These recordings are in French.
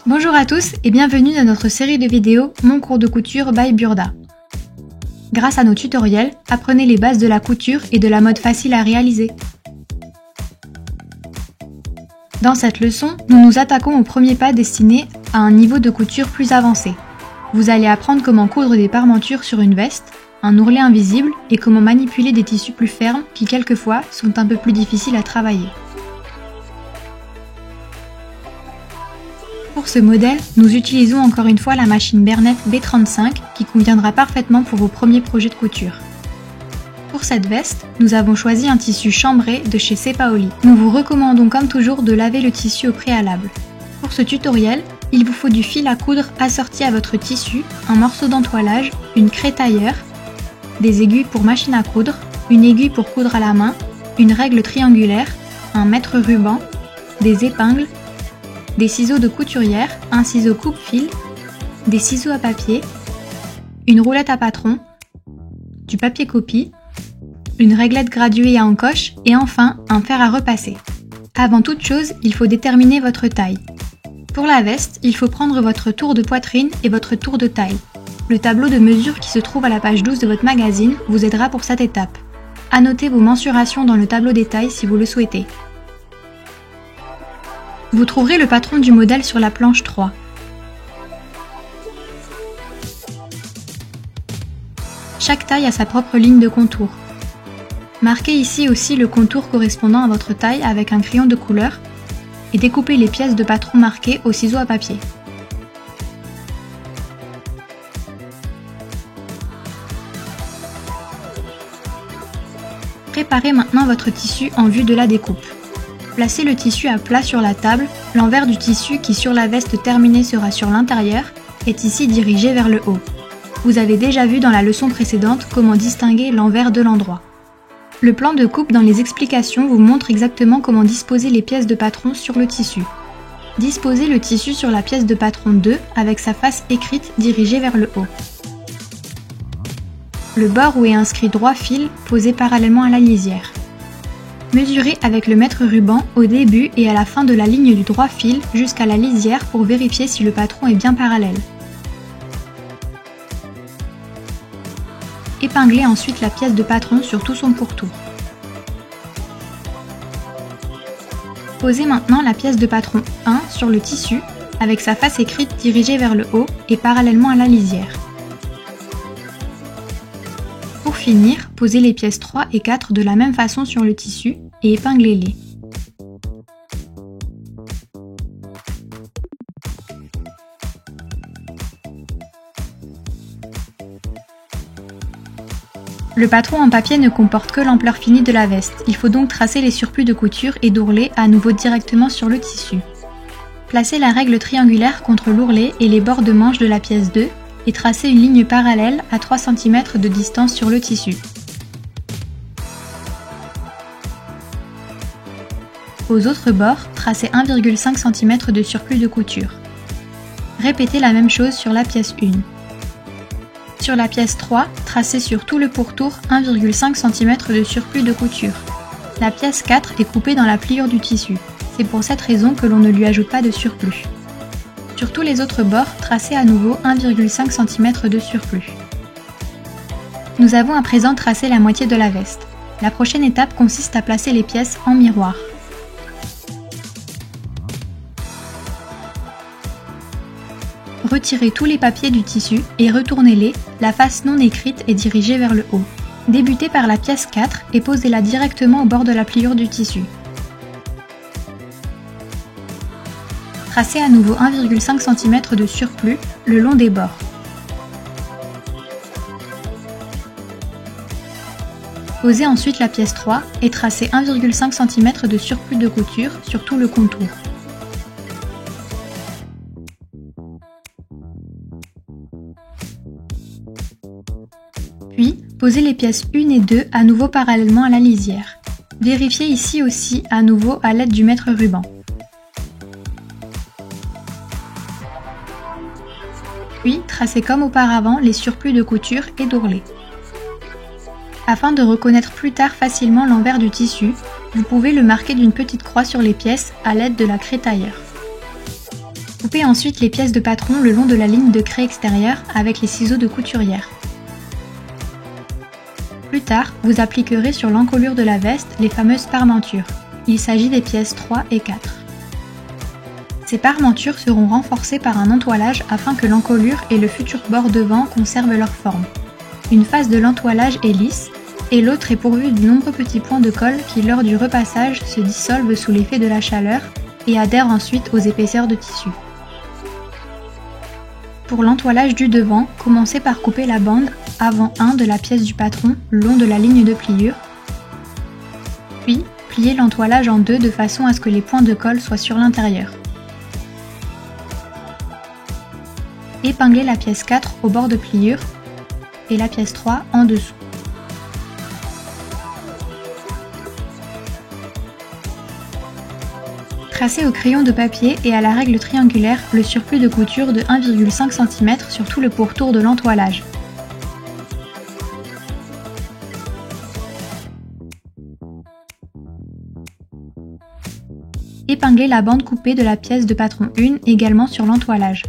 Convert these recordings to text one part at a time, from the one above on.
Bonjour à tous et bienvenue dans notre série de vidéos Mon cours de couture by Burda. Grâce à nos tutoriels, apprenez les bases de la couture et de la mode facile à réaliser. Dans cette leçon, nous nous attaquons au premier pas destiné à un niveau de couture plus avancé. Vous allez apprendre comment coudre des parmentures sur une veste, un ourlet invisible et comment manipuler des tissus plus fermes qui quelquefois sont un peu plus difficiles à travailler. Pour ce modèle, nous utilisons encore une fois la machine Bernette B35 qui conviendra parfaitement pour vos premiers projets de couture. Pour cette veste, nous avons choisi un tissu chambré de chez Cepaoli. Nous vous recommandons comme toujours de laver le tissu au préalable. Pour ce tutoriel, il vous faut du fil à coudre assorti à votre tissu, un morceau d'entoilage, une craie tailleur, des aiguilles pour machine à coudre, une aiguille pour coudre à la main, une règle triangulaire, un mètre ruban, des épingles, des ciseaux de couturière, un ciseau coupe-fil, des ciseaux à papier, une roulette à patron, du papier copie, une réglette graduée à encoche et enfin un fer à repasser. Avant toute chose, il faut déterminer votre taille. Pour la veste, il faut prendre votre tour de poitrine et votre tour de taille. Le tableau de mesure qui se trouve à la page 12 de votre magazine vous aidera pour cette étape. Annotez vos mensurations dans le tableau des tailles si vous le souhaitez. Vous trouverez le patron du modèle sur la planche 3. Chaque taille a sa propre ligne de contour. Marquez ici aussi le contour correspondant à votre taille avec un crayon de couleur et découpez les pièces de patron marquées au ciseau à papier. Préparez maintenant votre tissu en vue de la découpe. Placez le tissu à plat sur la table, l'envers du tissu qui sur la veste terminée sera sur l'intérieur est ici dirigé vers le haut. Vous avez déjà vu dans la leçon précédente comment distinguer l'envers de l'endroit. Le plan de coupe dans les explications vous montre exactement comment disposer les pièces de patron sur le tissu. Disposez le tissu sur la pièce de patron 2 avec sa face écrite dirigée vers le haut. Le bord où est inscrit droit fil posé parallèlement à la lisière. Mesurez avec le mètre ruban au début et à la fin de la ligne du droit fil jusqu'à la lisière pour vérifier si le patron est bien parallèle. Épinglez ensuite la pièce de patron sur tout son pourtour. Posez maintenant la pièce de patron 1 sur le tissu avec sa face écrite dirigée vers le haut et parallèlement à la lisière. Pour finir, posez les pièces 3 et 4 de la même façon sur le tissu et épinglez-les. Le patron en papier ne comporte que l'ampleur finie de la veste, il faut donc tracer les surplus de couture et d'ourlet à nouveau directement sur le tissu. Placez la règle triangulaire contre l'ourlet et les bords de manche de la pièce 2 et tracez une ligne parallèle à 3 cm de distance sur le tissu. Aux autres bords, tracez 1,5 cm de surplus de couture. Répétez la même chose sur la pièce 1. Sur la pièce 3, tracez sur tout le pourtour 1,5 cm de surplus de couture. La pièce 4 est coupée dans la pliure du tissu. C'est pour cette raison que l'on ne lui ajoute pas de surplus. Sur tous les autres bords, tracez à nouveau 1,5 cm de surplus. Nous avons à présent tracé la moitié de la veste. La prochaine étape consiste à placer les pièces en miroir. Retirez tous les papiers du tissu et retournez-les, la face non écrite est dirigée vers le haut. Débutez par la pièce 4 et posez-la directement au bord de la pliure du tissu. Tracez à nouveau 1,5 cm de surplus le long des bords. Posez ensuite la pièce 3 et tracez 1,5 cm de surplus de couture sur tout le contour. Puis, posez les pièces 1 et 2 à nouveau parallèlement à la lisière. Vérifiez ici aussi à nouveau à l'aide du mètre ruban. Puis, tracez comme auparavant les surplus de couture et d'ourlet. Afin de reconnaître plus tard facilement l'envers du tissu, vous pouvez le marquer d'une petite croix sur les pièces à l'aide de la craie tailleur. Coupez ensuite les pièces de patron le long de la ligne de craie extérieure avec les ciseaux de couturière. Plus tard, vous appliquerez sur l'encolure de la veste les fameuses parmentures. Il s'agit des pièces 3 et 4. Ces parmentures seront renforcées par un entoilage afin que l'encolure et le futur bord devant conservent leur forme. Une face de l'entoilage est lisse et l'autre est pourvue de nombreux petits points de colle qui, lors du repassage, se dissolvent sous l'effet de la chaleur et adhèrent ensuite aux épaisseurs de tissu. Pour l'entoilage du devant, commencez par couper la bande avant 1 de la pièce du patron le long de la ligne de pliure, puis pliez l'entoilage en deux de façon à ce que les points de colle soient sur l'intérieur. Épinglez la pièce 4 au bord de pliure et la pièce 3 en dessous. Tracez au crayon de papier et à la règle triangulaire le surplus de couture de 1,5 cm sur tout le pourtour de l'entoilage. Épinglez la bande coupée de la pièce de patron 1 également sur l'entoilage.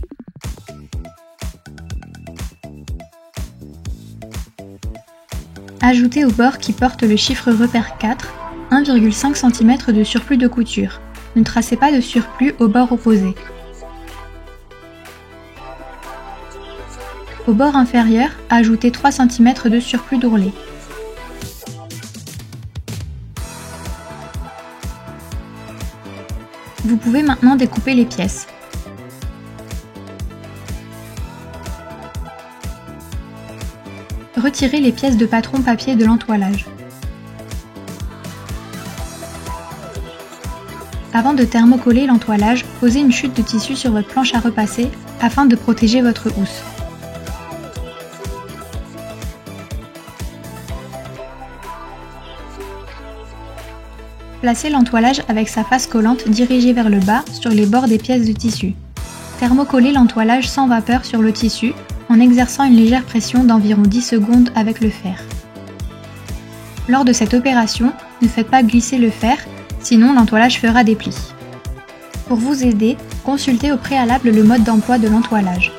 Ajoutez au bord qui porte le chiffre repère 4, 1,5 cm de surplus de couture. Ne tracez pas de surplus au bord opposé. Au bord inférieur, ajoutez 3 cm de surplus d'ourlet. Vous pouvez maintenant découper les pièces. Retirez les pièces de patron papier de l'entoilage. Avant de thermocoller l'entoilage, posez une chute de tissu sur votre planche à repasser afin de protéger votre housse. Placez l'entoilage avec sa face collante dirigée vers le bas sur les bords des pièces de tissu. Thermocollez l'entoilage sans vapeur sur le tissu en exerçant une légère pression d'environ 10 secondes avec le fer. Lors de cette opération, ne faites pas glisser le fer, sinon l'entoilage fera des plis. Pour vous aider, consultez au préalable le mode d'emploi de l'entoilage.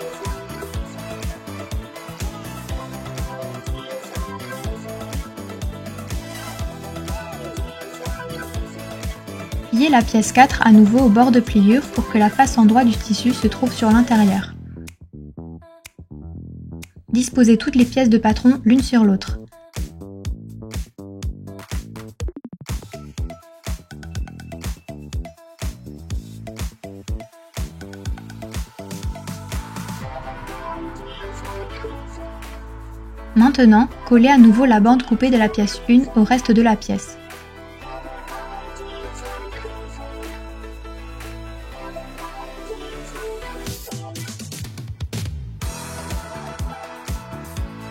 Pliez la pièce 4 à nouveau au bord de pliure pour que la face endroit du tissu se trouve sur l'intérieur. Disposez toutes les pièces de patron l'une sur l'autre. Maintenant, collez à nouveau la bande coupée de la pièce 1 au reste de la pièce.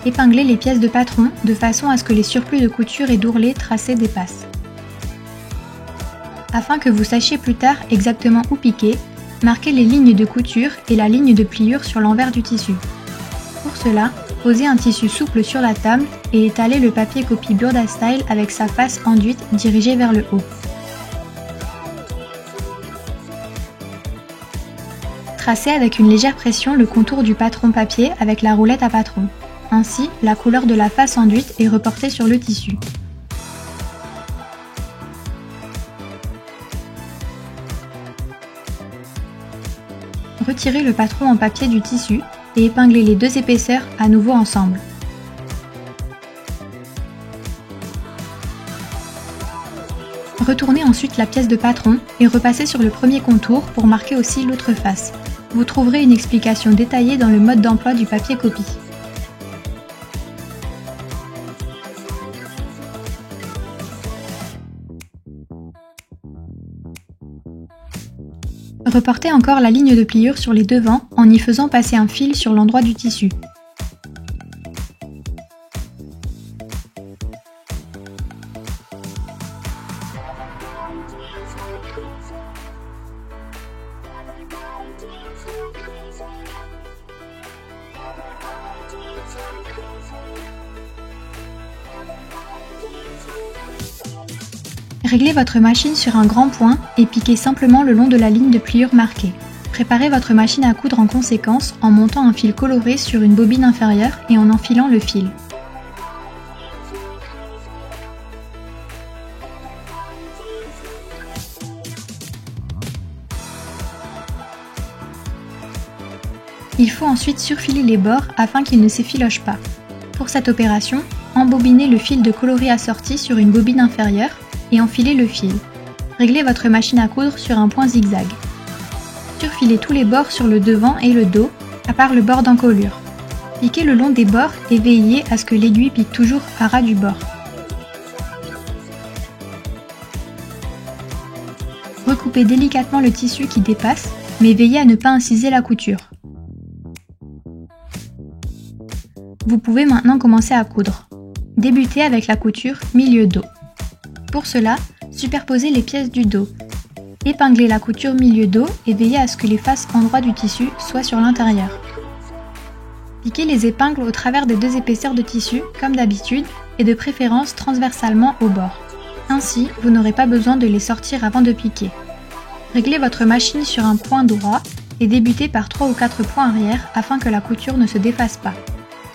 Épinglez les pièces de patron de façon à ce que les surplus de couture et d'ourlet tracés dépassent. Afin que vous sachiez plus tard exactement où piquer, marquez les lignes de couture et la ligne de pliure sur l'envers du tissu. Pour cela, posez un tissu souple sur la table et étalez le papier copie Burda Style avec sa face enduite dirigée vers le haut. Tracez avec une légère pression le contour du patron papier avec la roulette à patron. Ainsi, la couleur de la face enduite est reportée sur le tissu. Retirez le patron en papier du tissu et épinglez les deux épaisseurs à nouveau ensemble. Retournez ensuite la pièce de patron et repassez sur le premier contour pour marquer aussi l'autre face. Vous trouverez une explication détaillée dans le mode d'emploi du papier copie. Reportez encore la ligne de pliure sur les devants en y faisant passer un fil sur l'endroit du tissu. Réglez votre machine sur un grand point et piquez simplement le long de la ligne de pliure marquée. Préparez votre machine à coudre en conséquence en montant un fil coloré sur une bobine inférieure et en enfilant le fil. Il faut ensuite surfiler les bords afin qu'ils ne s'effilochent pas. Pour cette opération, embobinez le fil de coloris assorti sur une bobine inférieure et enfilez le fil. Réglez votre machine à coudre sur un point zigzag. Surfilez tous les bords sur le devant et le dos, à part le bord d'encolure. Piquez le long des bords et veillez à ce que l'aiguille pique toujours à ras du bord. Recoupez délicatement le tissu qui dépasse, mais veillez à ne pas inciser la couture. Vous pouvez maintenant commencer à coudre. Débutez avec la couture milieu-dos. Pour cela, superposez les pièces du dos. Épinglez la couture milieu-dos et veillez à ce que les faces endroits du tissu soient sur l'intérieur. Piquez les épingles au travers des deux épaisseurs de tissu, comme d'habitude, et de préférence transversalement au bord. Ainsi, vous n'aurez pas besoin de les sortir avant de piquer. Réglez votre machine sur un point droit et débutez par 3 ou 4 points arrière afin que la couture ne se défasse pas.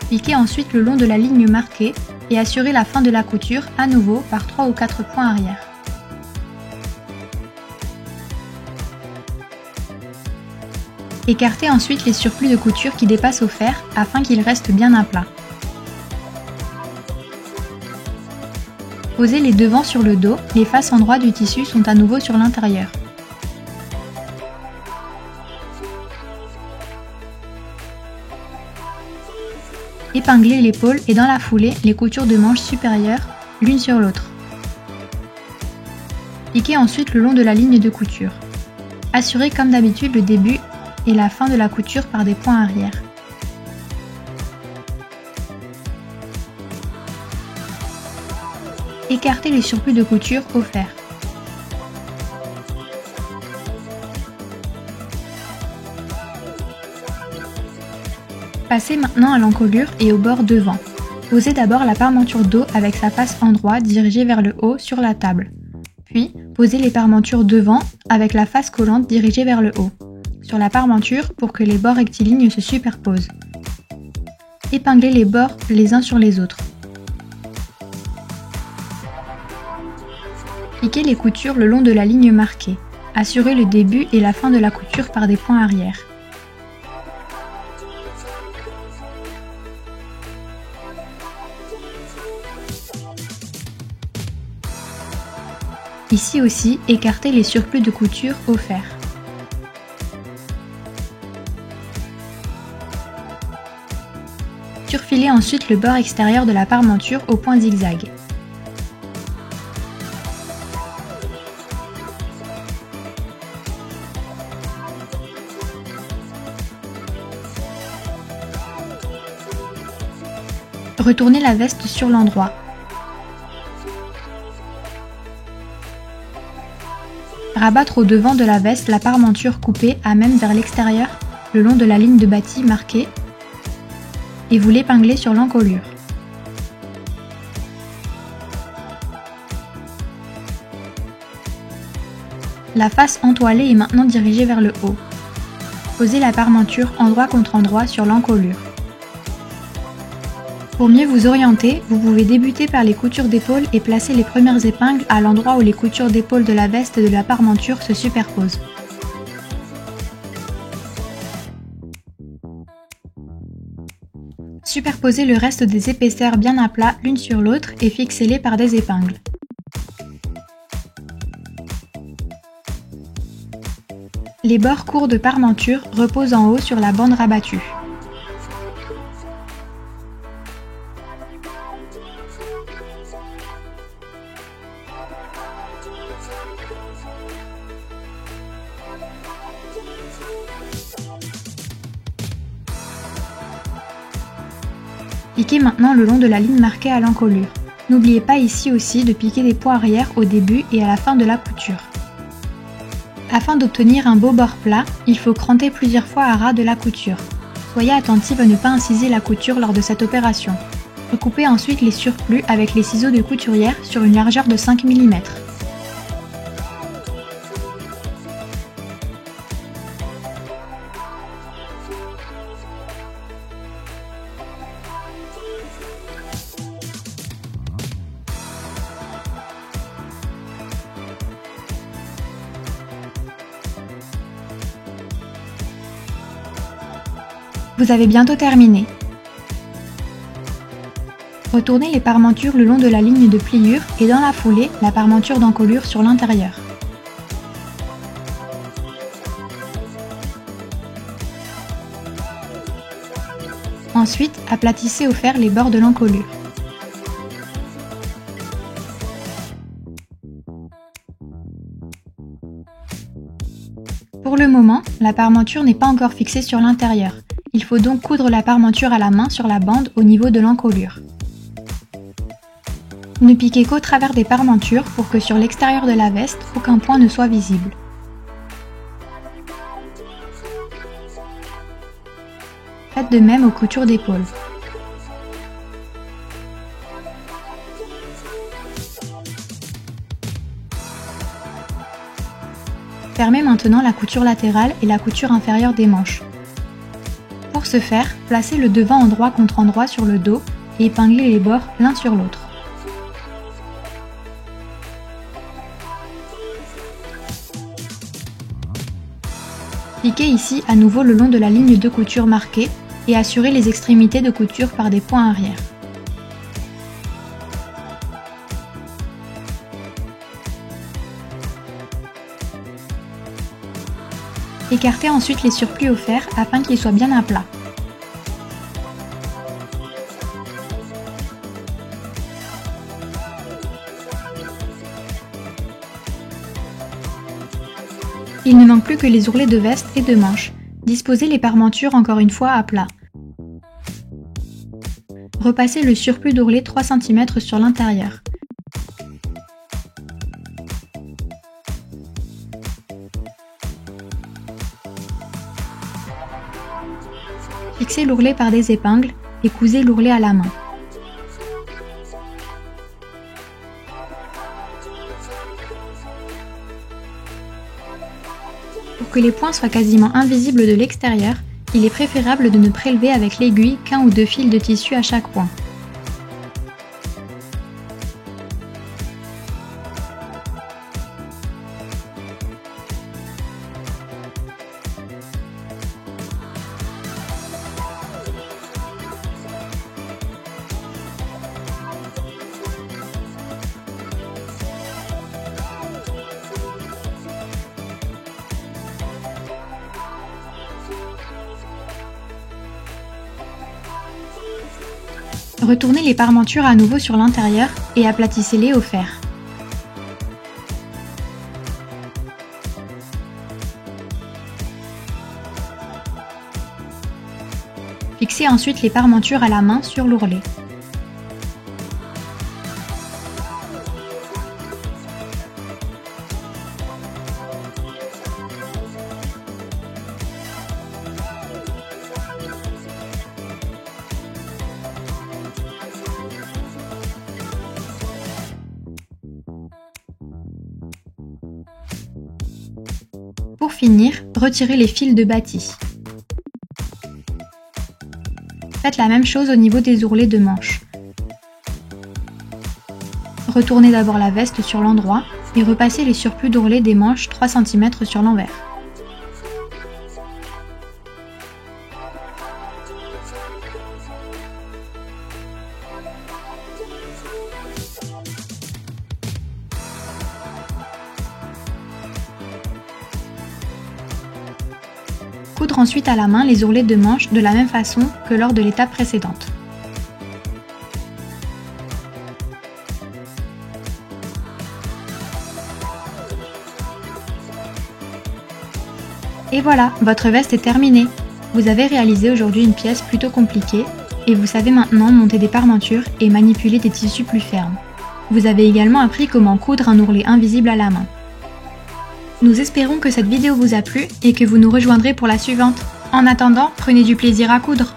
Piquez ensuite le long de la ligne marquée et assurez la fin de la couture à nouveau par 3 ou 4 points arrière. Écartez ensuite les surplus de couture qui dépassent au fer afin qu'ils restent bien à plat. Posez les devants sur le dos, les faces endroits du tissu sont à nouveau sur l'intérieur. Épinglez l'épaule et dans la foulée les coutures de manches supérieures l'une sur l'autre. Piquez ensuite le long de la ligne de couture. Assurez comme d'habitude le début et la fin de la couture par des points arrière. Écartez les surplus de couture au fer. Passez maintenant à l'encolure et au bord devant. Posez d'abord la parmenture dos avec sa face endroit dirigée vers le haut sur la table. Puis, posez les parmentures devant avec la face collante dirigée vers le haut sur la parmenture pour que les bords rectilignes se superposent. Épinglez les bords les uns sur les autres. Piquez les coutures le long de la ligne marquée. Assurez le début et la fin de la couture par des points arrière. Ici aussi, écartez les surplus de couture au fer. Surfilez ensuite le bord extérieur de la parmenture au point zigzag. Retournez la veste sur l'endroit. Rabattre au devant de la veste la parmenture coupée à même vers l'extérieur le long de la ligne de bâti marquée et vous l'épinglez sur l'encolure. La face entoilée est maintenant dirigée vers le haut. Posez la parmenture endroit contre endroit sur l'encolure. Pour mieux vous orienter, vous pouvez débuter par les coutures d'épaule et placer les premières épingles à l'endroit où les coutures d'épaule de la veste et de la parmenture se superposent. Superposez le reste des épaisseurs bien à plat l'une sur l'autre et fixez-les par des épingles. Les bords courts de parmenture reposent en haut sur la bande rabattue. Piquez maintenant le long de la ligne marquée à l'encolure. N'oubliez pas ici aussi de piquer des points arrière au début et à la fin de la couture. Afin d'obtenir un beau bord plat, il faut cranter plusieurs fois à ras de la couture. Soyez attentive à ne pas inciser la couture lors de cette opération. Recoupez ensuite les surplus avec les ciseaux de couturière sur une largeur de 5 mm. Vous avez bientôt terminé. Retournez les parmentures le long de la ligne de pliure et dans la foulée, la parmenture d'encolure sur l'intérieur. Ensuite, aplatissez au fer les bords de l'encolure. Pour le moment, la parmenture n'est pas encore fixée sur l'intérieur. Il faut donc coudre la parmenture à la main sur la bande au niveau de l'encolure. Ne piquez qu'au travers des parmentures pour que sur l'extérieur de la veste, aucun point ne soit visible. Faites de même aux coutures d'épaule. Fermez maintenant la couture latérale et la couture inférieure des manches. Pour ce faire, placez le devant endroit contre endroit sur le dos et épinglez les bords l'un sur l'autre. Piquez ici à nouveau le long de la ligne de couture marquée et assurez les extrémités de couture par des points arrière. Écartez ensuite les surplis au fer afin qu'ils soient bien à plat. Il ne manque plus que les ourlets de veste et de manches. Disposez les parmentures encore une fois à plat. Repassez le surplus d'ourlet 3 cm sur l'intérieur. Fixez l'ourlet par des épingles et cousez l'ourlet à la main. Pour que les points soient quasiment invisibles de l'extérieur, il est préférable de ne prélever avec l'aiguille qu'un ou deux fils de tissu à chaque point. Retournez les parmentures à nouveau sur l'intérieur et aplatissez-les au fer. Fixez ensuite les parmentures à la main sur l'ourlet. Pour finir, retirez les fils de bâti. Faites la même chose au niveau des ourlets de manches. Retournez d'abord la veste sur l'endroit et repassez les surplus d'ourlets des manches 3 cm sur l'envers. Coudre ensuite à la main les ourlets de manches de la même façon que lors de l'étape précédente. Et voilà, votre veste est terminée. Vous avez réalisé aujourd'hui une pièce plutôt compliquée et vous savez maintenant monter des parmentures et manipuler des tissus plus fermes. Vous avez également appris comment coudre un ourlet invisible à la main. Nous espérons que cette vidéo vous a plu et que vous nous rejoindrez pour la suivante. En attendant, prenez du plaisir à coudre.